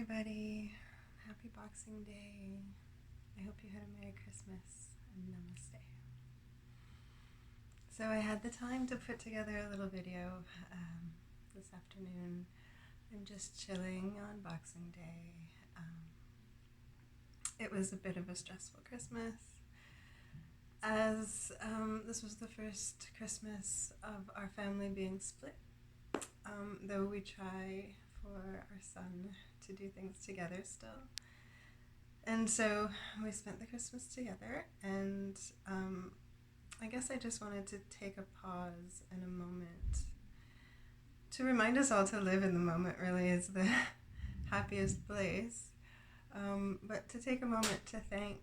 everybody. Happy Boxing Day. I hope you had a Merry Christmas and Namaste. So I had the time to put together a little video this afternoon. I'm just chilling on Boxing Day. It was a bit of a stressful Christmas, as this was the first Christmas of our family being split, though we try for our son to do things together still. And so we spent the Christmas together, and I guess I just wanted to take a pause and a moment to remind us all to live in the moment. Really is the happiest place. But to take a moment to thank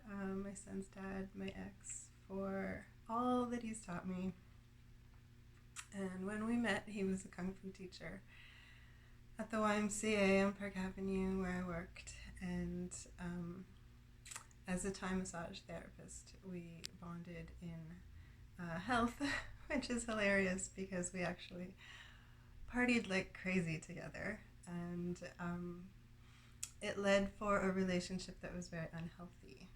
my son's dad, my ex, for all that he's taught me. And when we met, he was a Kung Fu teacher at the YMCA on Park Avenue where I worked, and as a Thai massage therapist, we bonded in health, which is hilarious because we actually partied like crazy together, and it led for a relationship that was very unhealthy.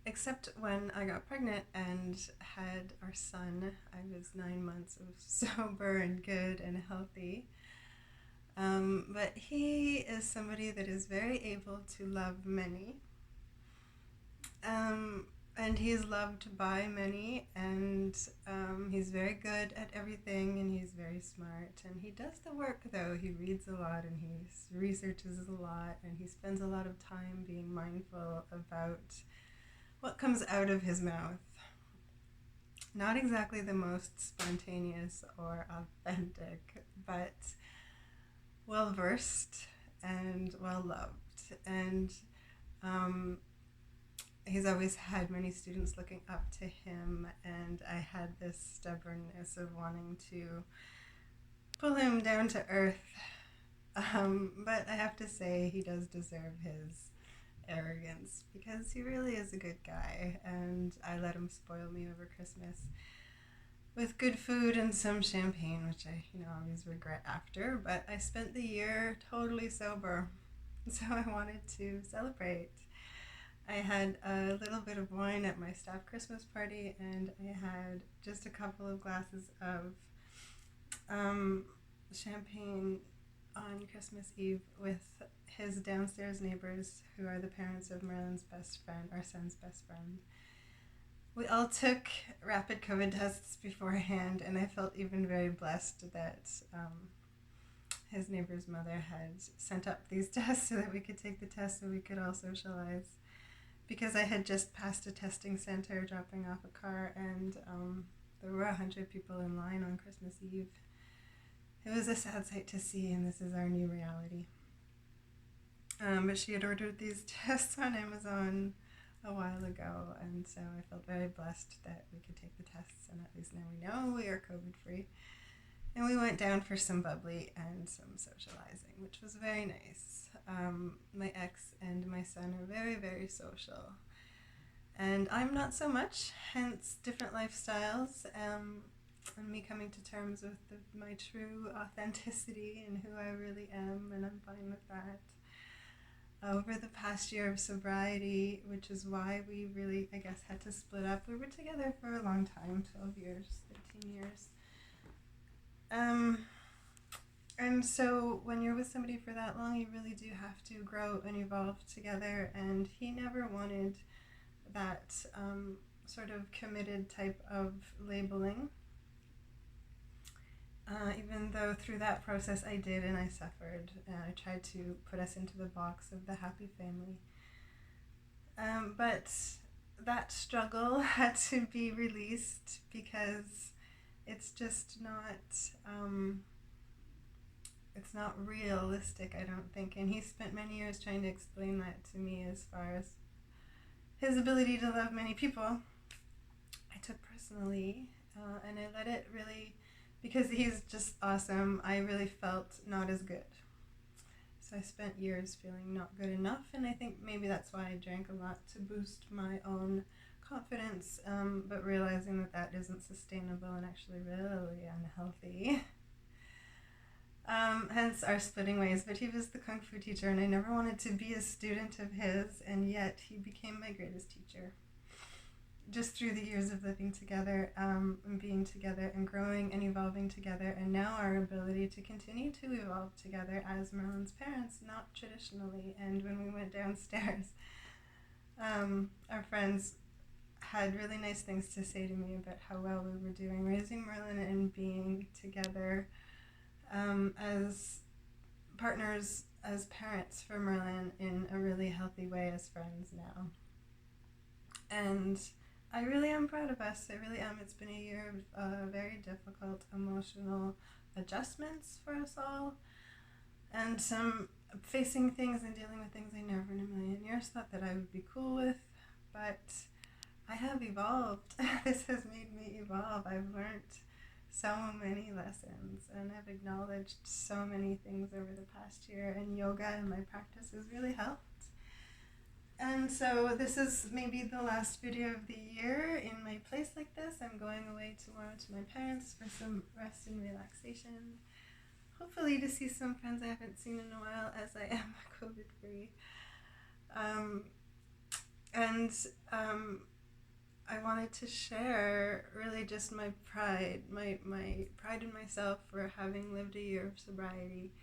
Except when I got pregnant and had our son, I was 9 months of sober and good and healthy. But he is somebody that is very able to love many. And he's loved by many, and he's very good at everything, and he's very smart, and he does the work though. He reads a lot, and he researches a lot, and he spends a lot of time being mindful about what comes out of his mouth. Not exactly the most spontaneous or authentic, but well versed and well loved, and he's always had many students looking up to him, and I had this stubbornness of wanting to pull him down to earth. But I have to say he does deserve his arrogance because he really is a good guy, and I let him spoil me over Christmas with good food and some champagne, which I always regret after, but I spent the year totally sober, so I wanted to celebrate. I had a little bit of wine at my staff Christmas party, and I had just a couple of glasses of champagne on Christmas Eve with his downstairs neighbors, who are the parents of Merlin's best friend, our son's best friend. We all took rapid COVID tests beforehand, and I felt even very blessed that his neighbor's mother had sent up these tests so that we could take the test so we could all socialize. Because I had just passed a testing center dropping off a car, and there were 100 people in line on Christmas Eve. It was a sad sight to see, and this is our new reality. But she had ordered these tests on Amazon a while ago, and so I felt very blessed that we could take the tests, and at least now we know we are COVID-free. And we went down for some bubbly and some socializing, which was very nice. My ex and my son are very, very social, and I'm not so much, hence different lifestyles, and me coming to terms with my true authenticity and who I really am, and I'm fine with that. Over the past year of sobriety, which is why we really, I guess, had to split up. We were together for a long time, 12 years, 13 years. And so when you're with somebody for that long, you really do have to grow and evolve together, and he never wanted that sort of committed type of labeling. Even though through that process I did, and I suffered, and I tried to put us into the box of the happy family. But that struggle had to be released because it's just not, it's not realistic, I don't think. And he spent many years trying to explain that to me as far as his ability to love many people. I took personally, and I let it really, because he's just awesome, I really felt not as good. So I spent years feeling not good enough, and I think maybe that's why I drank a lot, to boost my own confidence, but realizing that that isn't sustainable and actually really unhealthy. parents are splitting ways, but he was the Kung Fu teacher, and I never wanted to be a student of his, and yet he became my greatest teacher. Just through the years of living together, and being together, and growing and evolving together, and now our ability to continue to evolve together as Merlin's parents, not traditionally. And when we went downstairs, our friends had really nice things to say to me about how well we were doing raising Merlin and being together as partners, as parents for Merlin in a really healthy way as friends now. And I really am proud of us. I really am. It's been a year of very difficult emotional adjustments for us all, and some facing things and dealing with things I never in a million years thought that I would be cool with, but I have evolved. This has made me evolve. I've learned so many lessons, and I've acknowledged so many things over the past year, and yoga and my practice has really helped. And so this is maybe the last video of the year in my place like this. I'm going away tomorrow to my parents for some rest and relaxation. Hopefully to see some friends I haven't seen in a while, as I am COVID-free. I wanted to share really just my pride, my pride in myself for having lived a year of sobriety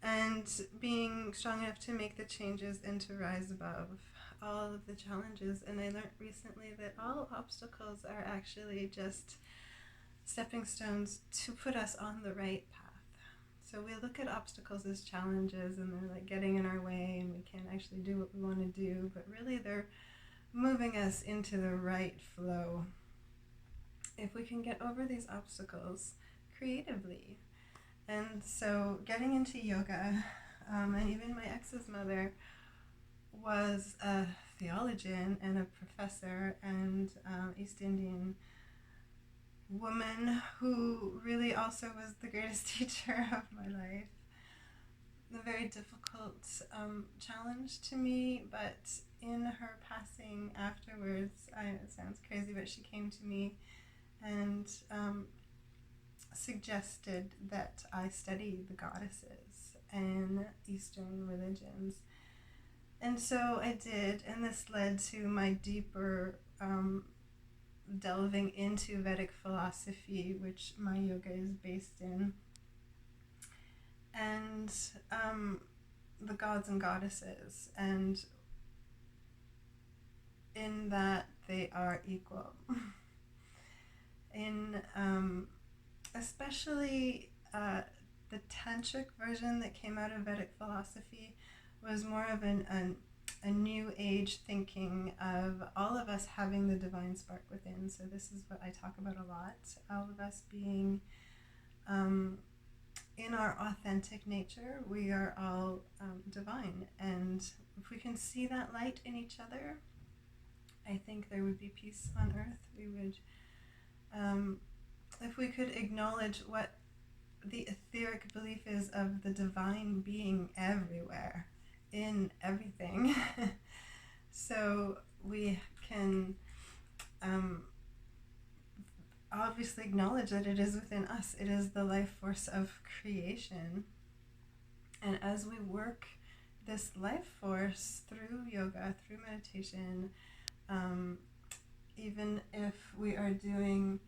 and being strong enough to make the changes and to rise above all of the challenges. And I learned recently that all obstacles are actually just stepping stones to put us on the right path. So we look at obstacles as challenges, and they're like getting in our way and we can't actually do what we want to do, but really they're moving us into the right flow. If we can get over these obstacles creatively. And so getting into yoga, and even my ex's mother was a theologian and a professor and East Indian woman who really also was the greatest teacher of my life. A very difficult challenge to me, but in her passing afterwards, it sounds crazy, but she came to me and suggested that I study the goddesses in Eastern religions. And so I did, and this led to my deeper delving into Vedic philosophy, which my yoga is based in, and the gods and goddesses, and in that they are equal. In especially the tantric version that came out of Vedic philosophy was more of a new age thinking of all of us having the divine spark within. So this is what I talk about a lot, all of us being in our authentic nature. We are all divine, and if we can see that light in each other, I think there would be peace on earth. We would, if we could acknowledge what the etheric belief is of the divine being everywhere, in everything, so we can obviously acknowledge that it is within us. It is the life force of creation. And as we work this life force through yoga, through meditation, even if we are doing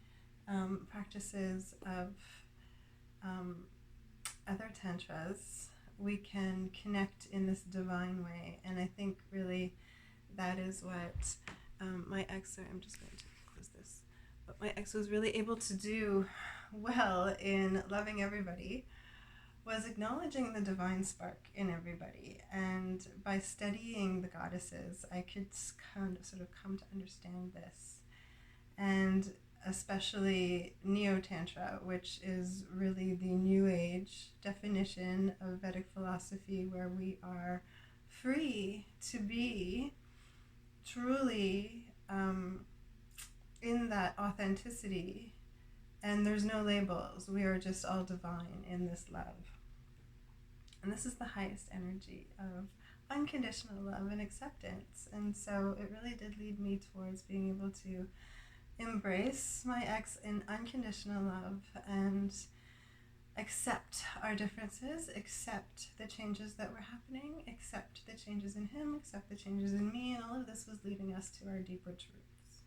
practices of other tantras, we can connect in this divine way. And I think really that is what my ex, sorry, I'm just going to close this, but my ex was really able to do well in loving everybody, was acknowledging the divine spark in everybody. And by studying the goddesses, I could kind of sort of come to understand this. And especially Neo-Tantra, which is really the New Age definition of Vedic philosophy, where we are free to be truly in that authenticity, and there's no labels. We are just all divine in this love. And this is the highest energy of unconditional love and acceptance. And so it really did lead me towards being able to embrace my ex in unconditional love and accept our differences, accept the changes that were happening, accept the changes in him, accept the changes in me, and all of this was leading us to our deeper truths.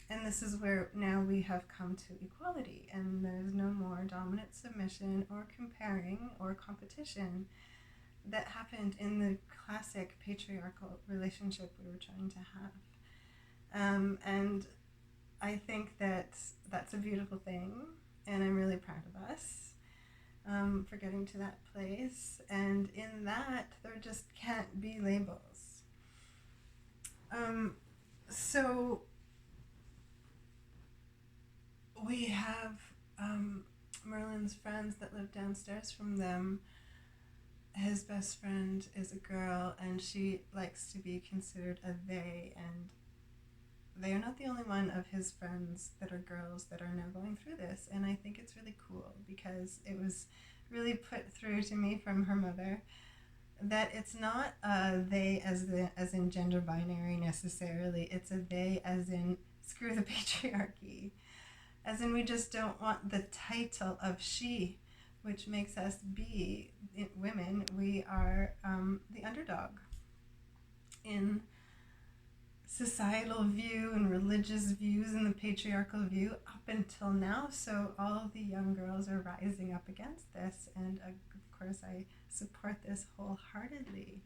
And this is where now we have come to equality, and there's no more dominant submission or comparing or competition that happened in the classic patriarchal relationship we were trying to have. And I think that that's a beautiful thing, and I'm really proud of us for getting to that place. And in that, there just can't be labels. So we have Merlin's friends that live downstairs from them. His best friend is a girl, and she likes to be considered a they, and they are not the only one of his friends that are girls that are now going through this. And I think it's really cool because it was really put through to me from her mother that it's not a they as in gender binary necessarily. It's a they as in screw the patriarchy. As in, we just don't want the title of she, which makes us be women. We are the underdog in societal view and religious views and the patriarchal view up until now. So all the young girls are rising up against this, and of course I support this wholeheartedly.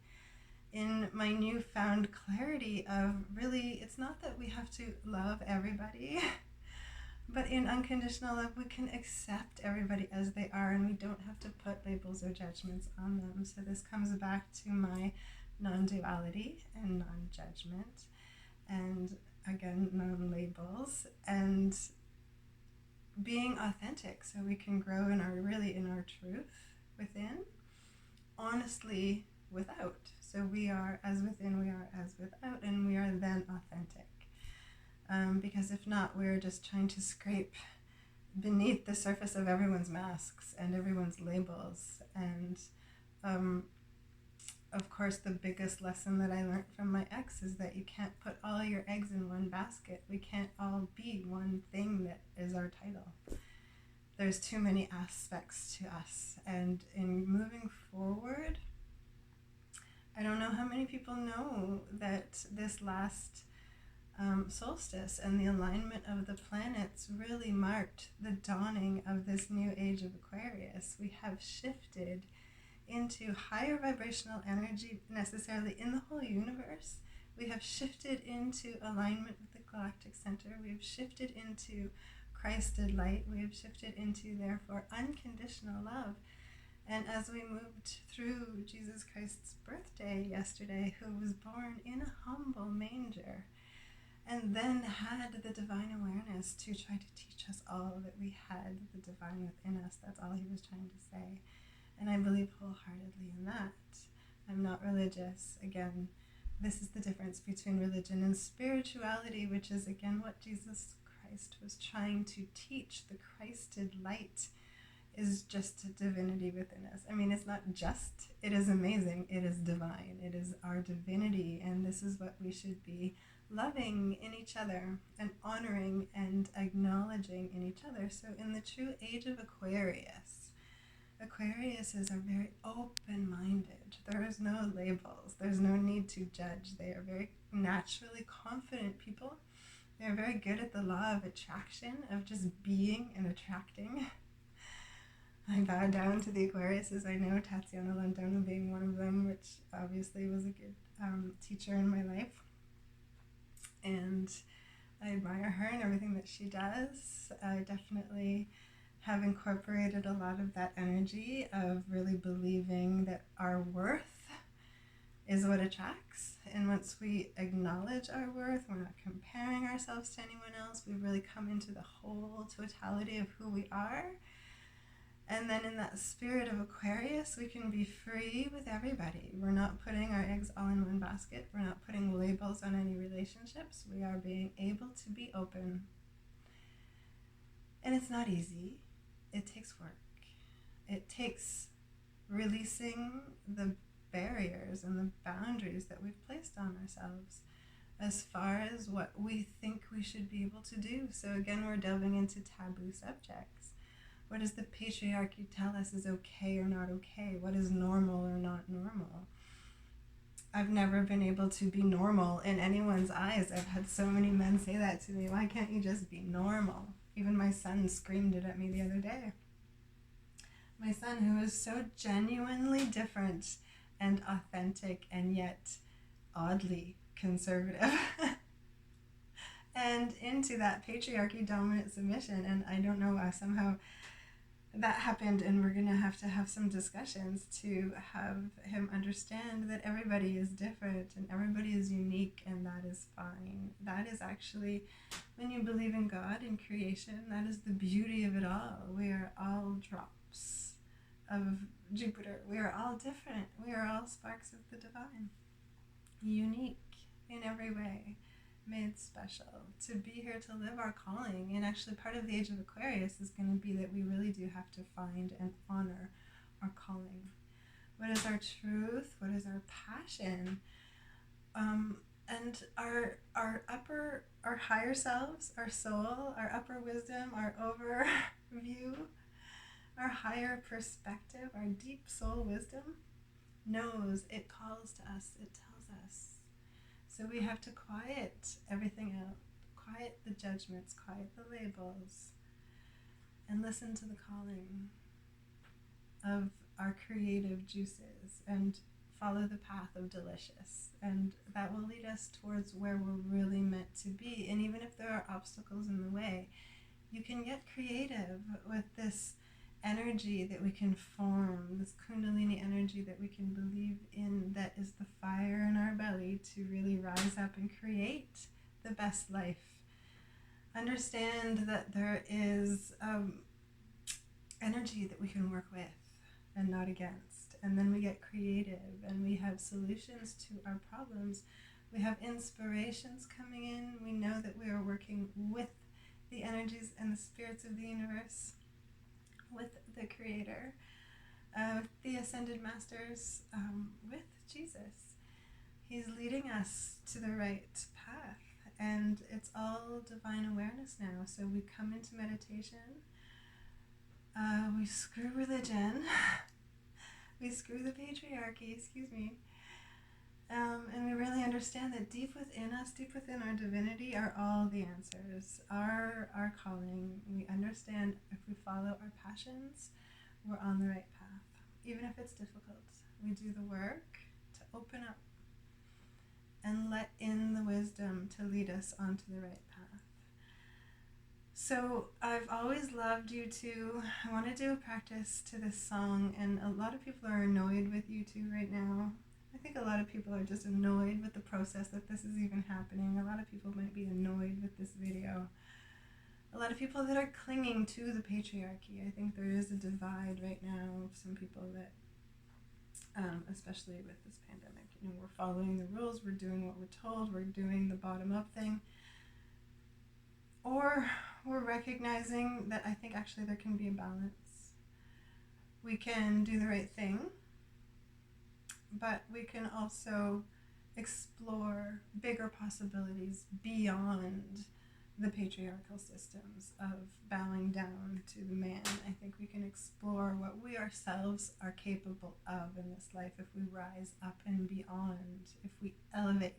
In my newfound clarity of really, it's not that we have to love everybody, but in unconditional love we can accept everybody as they are, and we don't have to put labels or judgments on them. So this comes back to my non-duality and non-judgment, and again, non-labels, and being authentic so we can grow in our truth within, honestly without. So we are as within, we are as without, and we are then authentic. Because if not, we're just trying to scrape beneath the surface of everyone's masks and everyone's labels. And of course, the biggest lesson that I learned from my ex is that you can't put all your eggs in one basket. We can't all be one thing that is our title. There's too many aspects to us. And in moving forward, I don't know how many people know that this last solstice and the alignment of the planets really marked the dawning of this new age of Aquarius. We have shifted into higher vibrational energy necessarily in the whole universe. We have shifted into alignment with the galactic center. We have shifted into Christed light. We have shifted into, therefore, unconditional love. And as we moved through Jesus Christ's birthday yesterday, who was born in a humble manger, and then had the divine awareness to try to teach us all that we had the divine within us. That's all he was trying to say. And I believe wholeheartedly in that. I'm not religious. Again, this is the difference between religion and spirituality, which is, again, what Jesus Christ was trying to teach. The Christed light is just divinity within us. I mean, it's not just, it is amazing. It is divine. It is our divinity. And this is what we should be loving in each other and honoring and acknowledging in each other. So in the true age of Aquarius, Aquariuses are very open-minded. There is no labels. There's no need to judge. They are very naturally confident people. They are very good at the law of attraction, of just being and attracting. I bow down to the Aquariuses. I know Tatiana Landona being one of them, which obviously was a good teacher in my life. And I admire her and everything that she does. I definitely have incorporated a lot of that energy of really believing that our worth is what attracts. And once we acknowledge our worth, we're not comparing ourselves to anyone else. We really come into the whole totality of who we are. And then in that spirit of Aquarius, we can be free with everybody. We're not putting our eggs all in one basket. We're not putting labels on any relationships. We are being able to be open. And it's not easy. It takes work. It takes releasing the barriers and the boundaries that we've placed on ourselves as far as what we think we should be able to do. So again, we're delving into taboo subjects. What does the patriarchy tell us is okay or not okay? What is normal or not normal? I've never been able to be normal in anyone's eyes. I've had so many men say that to me. Why can't you just be normal? Even my son screamed it at me the other day. My son, who is so genuinely different and authentic and yet oddly conservative and into that patriarchy, dominant submission. And I don't know, somehow that happened, and we're going to have some discussions to have him understand that everybody is different and everybody is unique, and that is fine. That is actually, when you believe in God and creation, that is the beauty of it all. We are all drops of Jupiter. We are all different. We are all sparks of the divine, unique in every way, made special to be here to live our calling. And actually part of the age of Aquarius is going to be that we really do have to find and honor our calling. What is our truth? What is our passion? And our higher selves, our soul, our upper wisdom, our overview, our higher perspective, our deep soul wisdom knows, it calls to us, it tells us. So we have to quiet everything out, quiet the judgments, quiet the labels, and listen to the calling of our creative juices and follow the path of delicious. And that will lead us towards where we're really meant to be. And even if there are obstacles in the way, you can get creative with this energy that we can form, this kundalini energy that we can believe in, that is the fire in our belly to really rise up and create the best life. Understand that there is energy that we can work with and not against, and then we get creative and we have solutions to our problems. We have inspirations coming in. We know that we are working with the energies and the spirits of the universe, with the Creator, with the Ascended Masters, with Jesus. He's leading us to the right path, and it's all divine awareness now. So we come into meditation, we screw religion, we screw the patriarchy, and we really understand that deep within us, deep within our divinity, are all the answers. Our calling. We understand if we follow our passions, we're on the right path. Even if it's difficult, we do the work to open up and let in the wisdom to lead us onto the right path. So I've always loved U2. I want to do a practice to this song, and a lot of people are annoyed with U2 right now. I think a lot of people are just annoyed with the process that this is even happening. A lot of people might be annoyed with this video. A lot of people that are clinging to the patriarchy. I think there is a divide right now of some people that, especially with this pandemic, we're following the rules, we're doing what we're told, we're doing the bottom-up thing. Or we're recognizing that I think actually there can be a balance. We can do the right thing, but we can also explore bigger possibilities beyond the patriarchal systems of bowing down to the man. I think we can explore what we ourselves are capable of in this life if we rise up and beyond, if we elevate.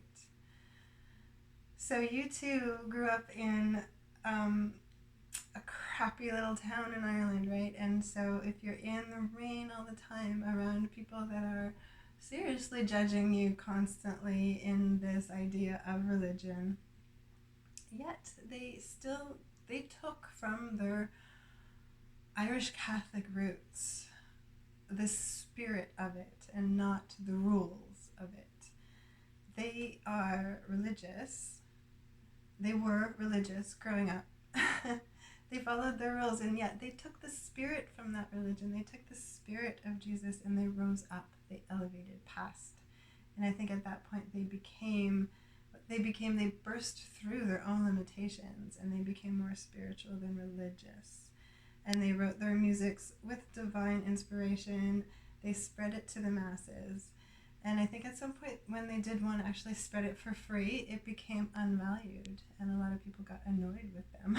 So U2 grew up in a crappy little town in Ireland, right? And so if you're in the rain all the time around people that are seriously judging you constantly in this idea of religion, yet they took from their Irish Catholic roots the spirit of it and not the rules of it. They are religious. They were religious growing up. They followed their rules, and yet they took the spirit from that religion. They took the spirit of Jesus and they rose up. They elevated past. And I think at that point they burst through their own limitations, and they became more spiritual than religious. And they wrote their musics with divine inspiration. They spread it to the masses. And I think at some point when they did want to actually spread it for free, it became unvalued, and a lot of people got annoyed with them.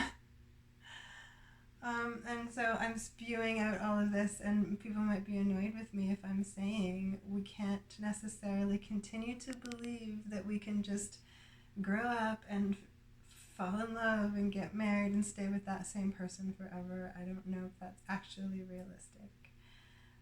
And so I'm spewing out all of this, and people might be annoyed with me if I'm saying we can't necessarily continue to believe that we can just grow up and fall in love and get married and stay with that same person forever. I don't know if that's actually realistic.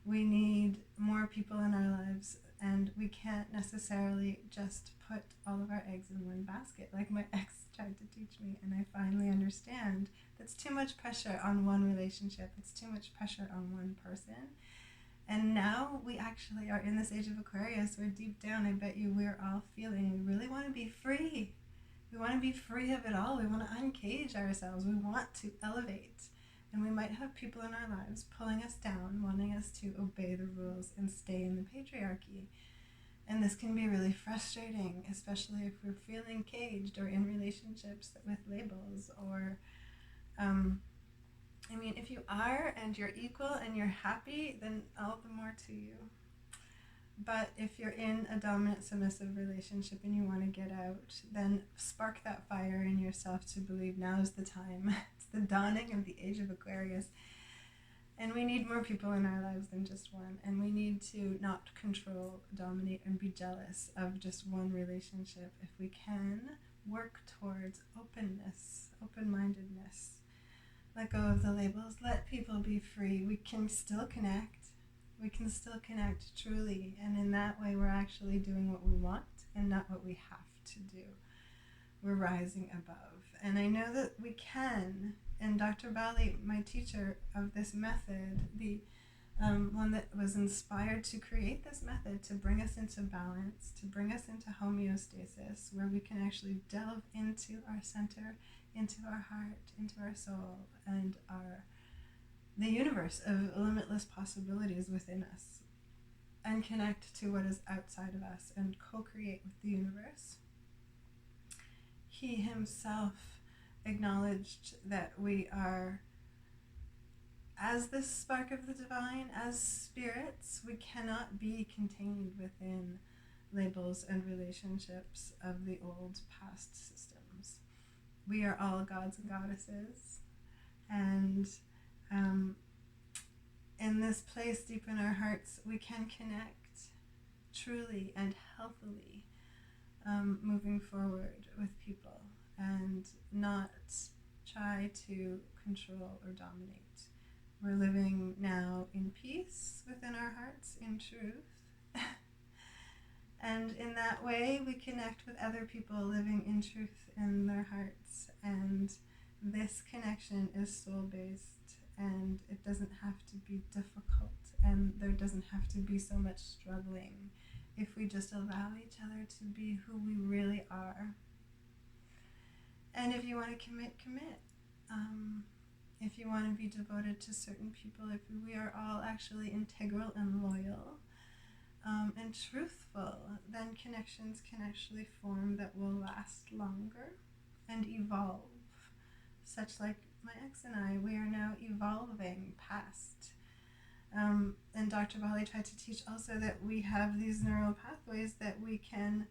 We need more people in our lives, and we can't necessarily just put all of our eggs in one basket like my ex tried to teach me, and I finally understand that's too much pressure on one relationship. It's too much pressure on one person. And now we actually are in this age of Aquarius where deep down I bet you we're all feeling we really want to be free. We want to be free of it all. We want to uncage ourselves. We want to elevate. And we might have people in our lives pulling us down, wanting us to obey the rules and stay in the patriarchy. And this can be really frustrating, especially if we're feeling caged or in relationships with labels or, if you are and you're equal and you're happy, then all the more to you. But if you're in a dominant submissive relationship and you want to get out, then spark that fire in yourself to believe now is the time. It's the dawning of the age of Aquarius. And we need more people in our lives than just one. And we need to not control, dominate, and be jealous of just one relationship. If we can work towards openness, open-mindedness, let go of the labels, let people be free. We can still connect. We can still connect truly, and in that way we're actually doing what we want and not what we have to do. We're rising above. And I know that we can, and Dr. Bali, my teacher of this method, the one that was inspired to create this method to bring us into balance, to bring us into homeostasis, where we can actually delve into our center, into our heart, into our soul, and the universe of limitless possibilities within us, and connect to what is outside of us and co-create with the universe. He himself acknowledged that we are, as this spark of the divine, as spirits, we cannot be contained within labels and relationships of the old past systems. We are all gods and goddesses, and in this place deep in our hearts, we can connect truly and healthily, moving forward with people and not try to control or dominate. We're living now in peace within our hearts, in truth. And in that way, we connect with other people living in truth in their hearts. And this connection is soul-based. And it doesn't have to be difficult, and there doesn't have to be so much struggling if we just allow each other to be who we really are. And if you want to commit, commit. If you want to be devoted to certain people, if we are all actually integral and loyal and truthful, then connections can actually form that will last longer and evolve, such like my ex and I, we are now evolving past. And Dr. Bali tried to teach also that we have these neural pathways that we can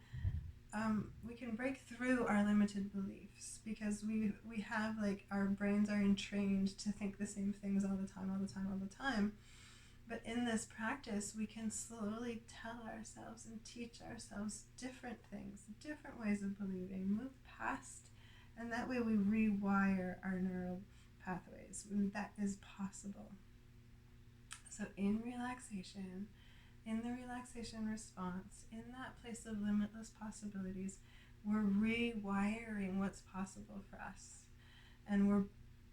break through our limited beliefs, because we have, like, our brains are entrained to think the same things all the time. But in this practice, we can slowly tell ourselves and teach ourselves different things, different ways of believing, move past. And that way we rewire our neural pathways. And that is possible. So in relaxation, in the relaxation response, in that place of limitless possibilities, we're rewiring what's possible for us. And we're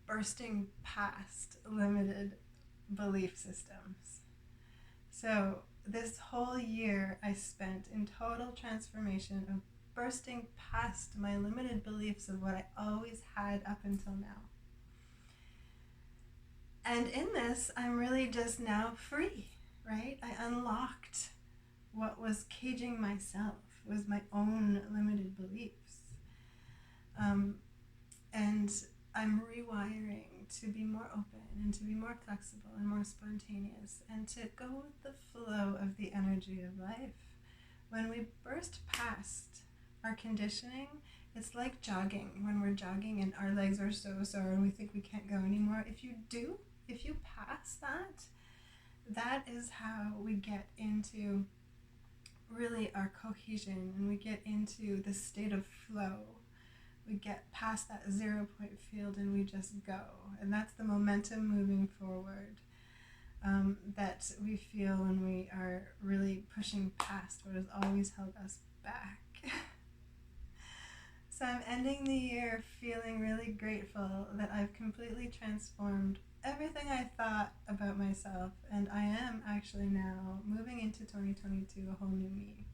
bursting past limited belief systems. So this whole year I spent in total transformation of bursting past my limited beliefs of what I always had up until now. And in this, I'm really just now free, right? I unlocked what was caging myself, was my own limited beliefs. And I'm rewiring to be more open and to be more flexible and more spontaneous and to go with the flow of the energy of life. When we burst past our conditioning, It's like jogging. When we're jogging and our legs are so sore and we think we can't go anymore, if you pass that, that is how we get into really our cohesion, and we get into the state of flow. We get past that 0 point field and we just go. And that's the momentum moving forward that we feel when we are really pushing past what has always held us back. So I'm ending the year feeling really grateful that I've completely transformed everything I thought about myself, and I am actually now moving into 2022 a whole new me.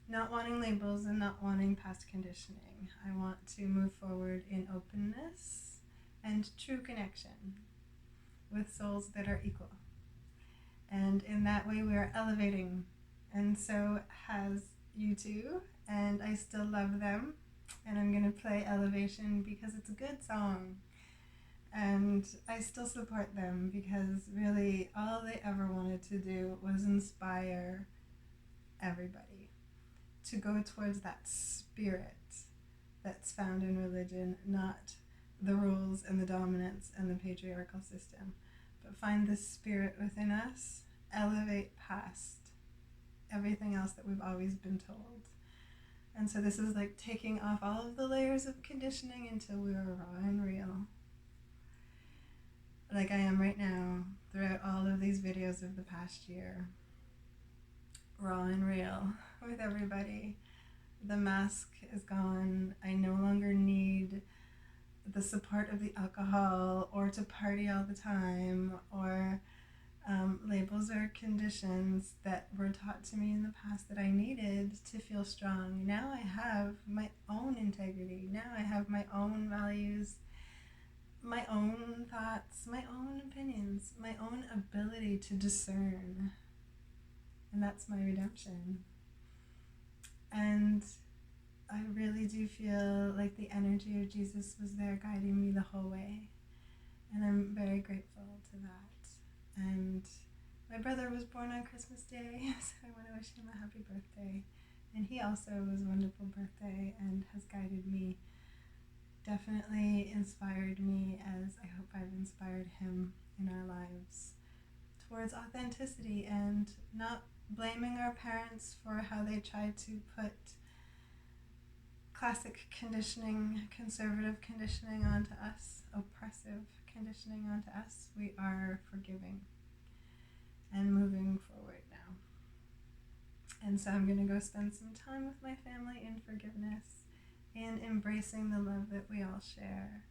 Not wanting labels and not wanting past conditioning. I want to move forward in openness and true connection with souls that are equal. And in that way we are elevating, and so has you too, and I still love them, and I'm going to play Elevation because it's a good song, and I still support them because really all they ever wanted to do was inspire everybody to go towards that spirit that's found in religion, not the rules and the dominance and the patriarchal system, but find the spirit within us, elevate past everything else that we've always been told. And so this is like taking off all of the layers of conditioning until we are raw and real. Like I am right now throughout all of these videos of the past year. Raw and real with everybody. The mask is gone. I no longer need the support of the alcohol or to party all the time or labels or conditions that were taught to me in the past that I needed to feel strong. Now I have my own integrity. Now I have my own values, my own thoughts, my own opinions, my own ability to discern. And that's my redemption. And I really do feel like the energy of Jesus was there guiding me the whole way. And I'm very grateful to that. And my brother was born on Christmas Day, so I want to wish him a happy birthday. And he also was a wonderful birthday and has guided me, definitely inspired me, as I hope I've inspired him in our lives, towards authenticity and not blaming our parents for how they tried to put classic conditioning, conservative conditioning onto us, oppressive conditioning onto us. We are forgiving and moving forward now. And so I'm going to go spend some time with my family in forgiveness and embracing the love that we all share.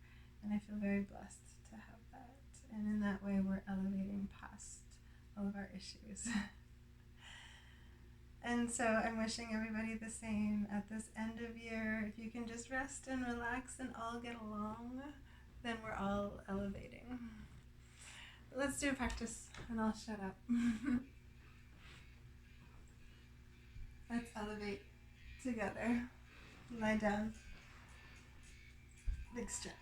And I feel very blessed to have that. And in that way, we're elevating past all of our issues. And so I'm wishing everybody the same at this end of year. If you can just rest and relax and all get along, then we're all elevating. Let's do a practice and I'll shut up. Let's elevate together. Lie down. Big stretch.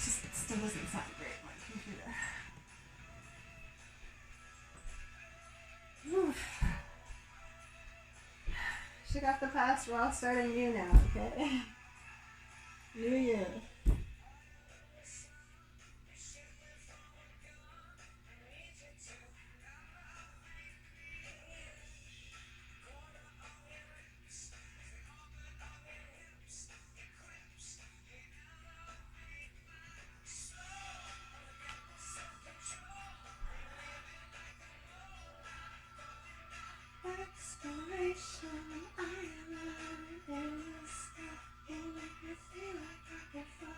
It still doesn't sound great, my computer. Oof. Shake off the past, we're all starting new now, okay? New year. Exploration, I am in this. You make me feel like I can fly.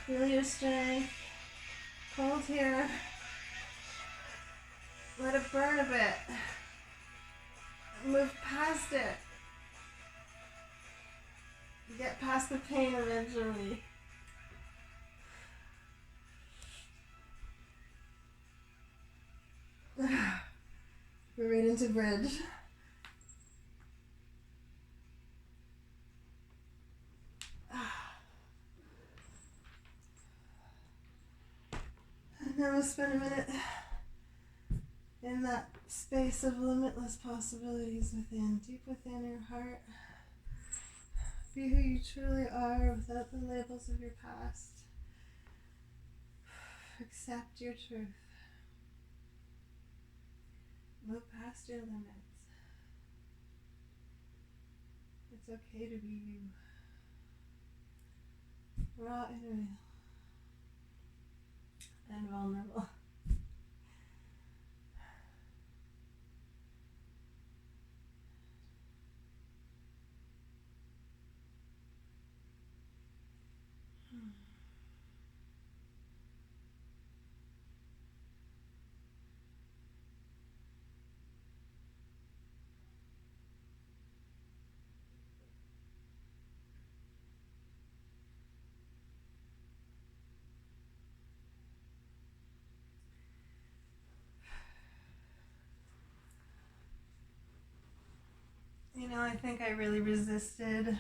Feel your strength. Hold here. Let it burn a bit. Move past it. Get past the pain eventually. We're right into bridge. Now we'll spend a minute in that space of limitless possibilities within, deep within your heart. Be who you truly are without the labels of your past. Accept your truth. Move past your limits. It's okay to be you. Raw and real. And vulnerable. You know, I think I really resisted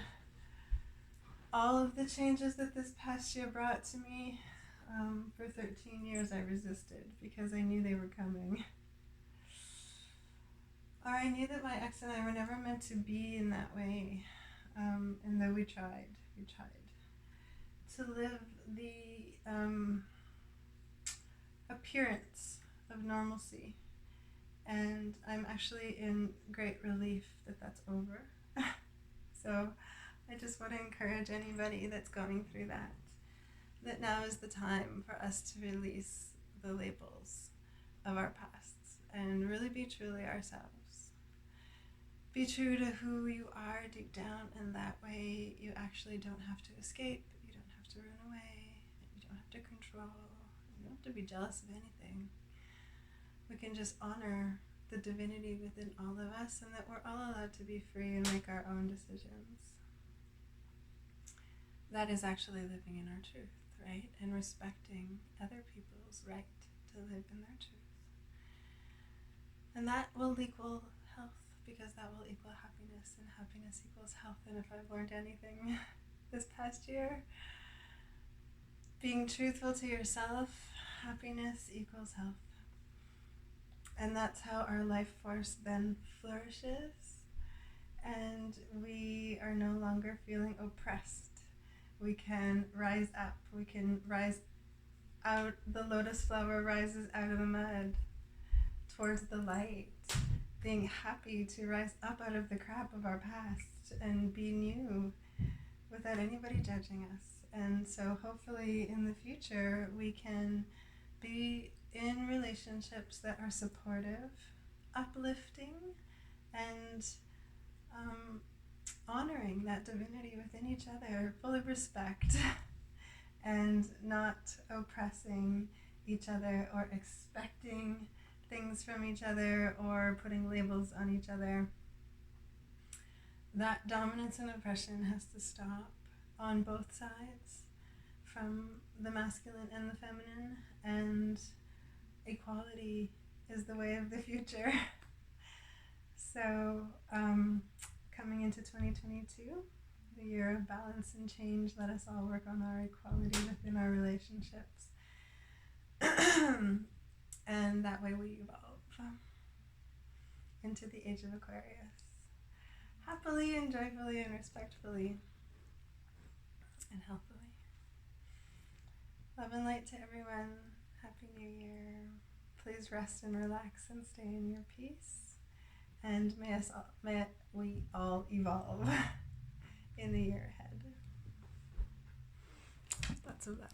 all of the changes that this past year brought to me. For 13 years I resisted because I knew they were coming. Or I knew that my ex and I were never meant to be in that way. And though we tried to live the appearance of normalcy. And I'm actually in great relief that that's over. So I just want to encourage anybody that's going through that now is the time for us to release the labels of our pasts and really be truly ourselves. Be true to who you are deep down, and that way you actually don't have to escape, you don't have to run away, you don't have to control, you don't have to be jealous of anything. We can just honor the divinity within all of us, and that we're all allowed to be free and make our own decisions. That is actually living in our truth, right? And respecting other people's right to live in their truth. And that will equal health, because that will equal happiness, and happiness equals health. And if I've learned anything this past year, being truthful to yourself, happiness equals health. And that's how our life force then flourishes, and we are no longer feeling oppressed. We can rise up, we can rise out, the lotus flower rises out of the mud towards the light, being happy to rise up out of the crap of our past and be new without anybody judging us. And so hopefully in the future we can be in relationships that are supportive, uplifting, and honoring that divinity within each other, full of respect, and not oppressing each other or expecting things from each other or putting labels on each other. That dominance and oppression has to stop on both sides, from the masculine and the feminine, and equality is the way of the future. So, coming into 2022, the year of balance and change, let us all work on our equality within our relationships. And that way we evolve into the age of Aquarius, happily and joyfully and respectfully and healthily. Love and light to everyone. Happy New Year. Please rest and relax and stay in your peace. And may we all evolve in the year ahead. Lots of love.